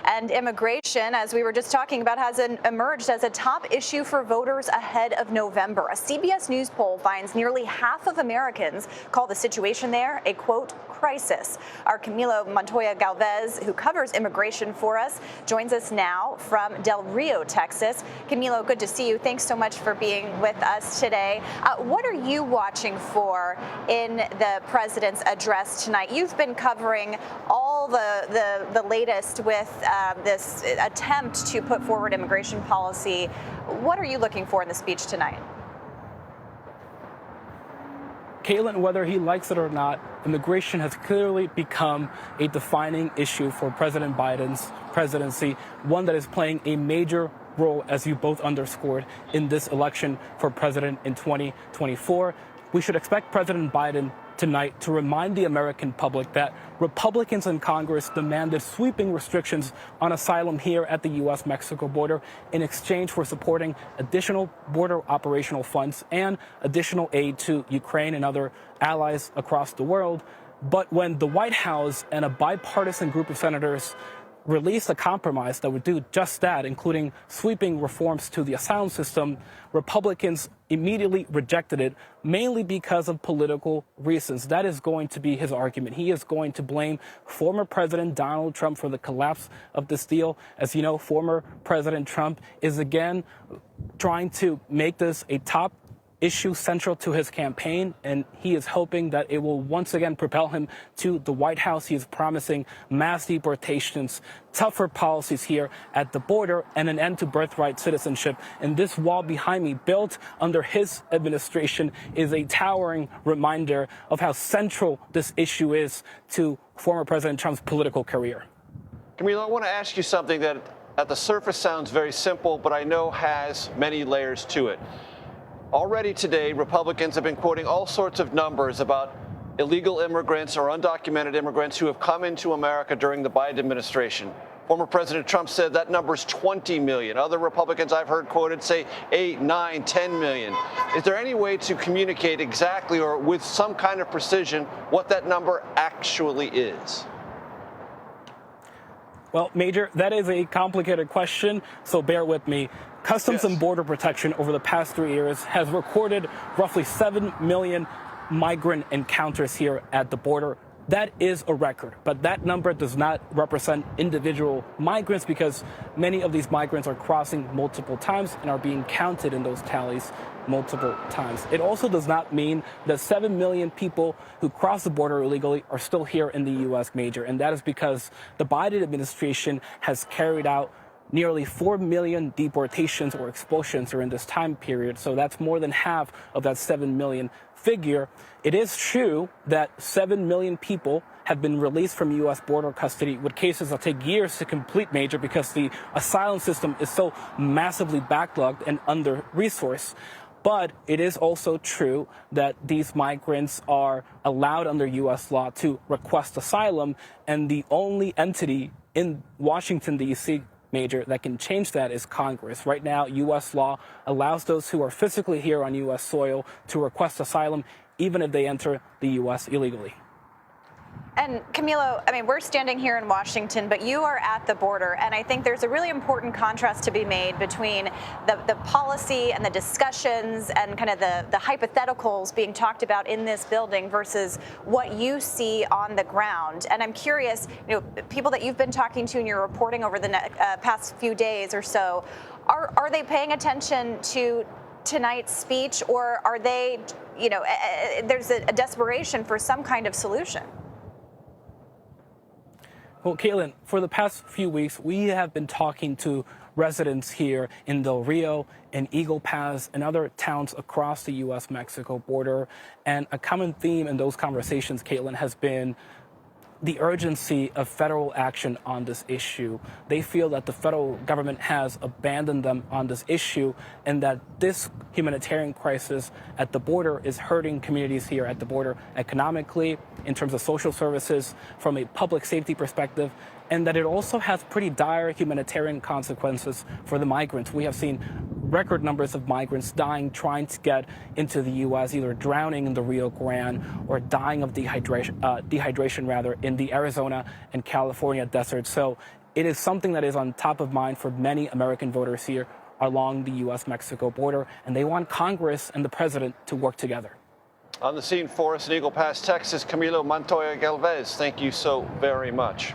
And immigration, as we were just talking about, has emerged as a top issue for voters ahead of November. A CBS News poll finds nearly half of Americans call the situation there a, quote, crisis. Our Camilo Montoya-Galvez, who covers immigration for us, joins us now from Del Rio, Texas. Camilo, good to see you. Thanks so much for being with us today. What are you watching for in the president's address tonight? You've been covering all the latest with this attempt to put forward immigration policy. What are you looking for in the speech tonight? Caitlin, whether he likes it or not, immigration has clearly become a defining issue for President Biden's presidency, one that is playing a major role, as you both underscored, in this election for president in 2024. We should expect President Biden tonight to remind the American public that Republicans in Congress demanded sweeping restrictions on asylum here at the U.S.-Mexico border in exchange for supporting additional border operational funds and additional aid to Ukraine and other allies across the world. But when the White House and a bipartisan group of senators released a compromise that would do just that, including sweeping reforms to the asylum system, Republicans immediately rejected it, mainly because of political reasons. That is going to be his argument. He is going to blame former President Donald Trump for the collapse of this deal. As you know, former President Trump is again trying to make this a top issue central to his campaign, and he is hoping that it will once again propel him to the White House. He is promising mass deportations, tougher policies here at the border, and an end to birthright citizenship. And this wall behind me, built under his administration, is a towering reminder of how central this issue is to former President Trump's political career. Camilo, I want to ask you something that at the surface sounds very simple, but I know has many layers to it. Already today, Republicans have been quoting all sorts of numbers about illegal immigrants or undocumented immigrants who have come into America during the Biden administration. Former President Trump said that number is 20 million. Other Republicans I've heard quoted say 8, 9, 10 million. Is there any way to communicate exactly or with some kind of precision what that number actually is? Well, Major, that is a complicated question, so bear with me. Customs and Border Protection over the past 3 years has recorded roughly 7 million migrant encounters here at the border. That is a record, but that number does not represent individual migrants because many of these migrants are crossing multiple times and are being counted in those tallies multiple times. It also does not mean that 7 million people who cross the border illegally are still here in the U.S., Major, and that is because the Biden administration has carried out nearly 4 million deportations or expulsions during this time period. So that's more than half of that 7 million figure. It is true that 7 million people have been released from U.S. border custody with cases that take years to complete, Major, because the asylum system is so massively backlogged and under-resourced. But it is also true that these migrants are allowed under U.S. law to request asylum, and the only entity in Washington, D.C., Major, that can change that is Congress. Right now, U.S. law allows those who are physically here on U.S. soil to request asylum, even if they enter the U.S. illegally. And Camilo, I mean, we're standing here in Washington, but you are at the border, and I think there's a really important contrast to be made between the policy and the discussions and kind of the hypotheticals being talked about in this building versus what you see on the ground. And I'm curious, you know, people that you've been talking to and you're reporting over the past few days or so, are they paying attention to tonight's speech, or are they, you know, there's a desperation for some kind of solution? Well, Caitlin, for the past few weeks, we have been talking to residents here in Del Rio and Eagle Pass and other towns across the U.S.-Mexico border. And a common theme in those conversations, Caitlin, has been the urgency of federal action on this issue. They feel that the federal government has abandoned them on this issue and that this humanitarian crisis at the border is hurting communities here at the border economically, in terms of social services, from a public safety perspective, and that it also has pretty dire humanitarian consequences for the migrants. We have seen record numbers of migrants dying trying to get into the U.S., either drowning in the Rio Grande or dying of dehydration in the Arizona and California deserts. So it is something that is on top of mind for many American voters here along the U.S.-Mexico border, and they want Congress and the president to work together. On the scene for us in Eagle Pass, Texas, Camilo Montoya-Galvez, thank you so very much.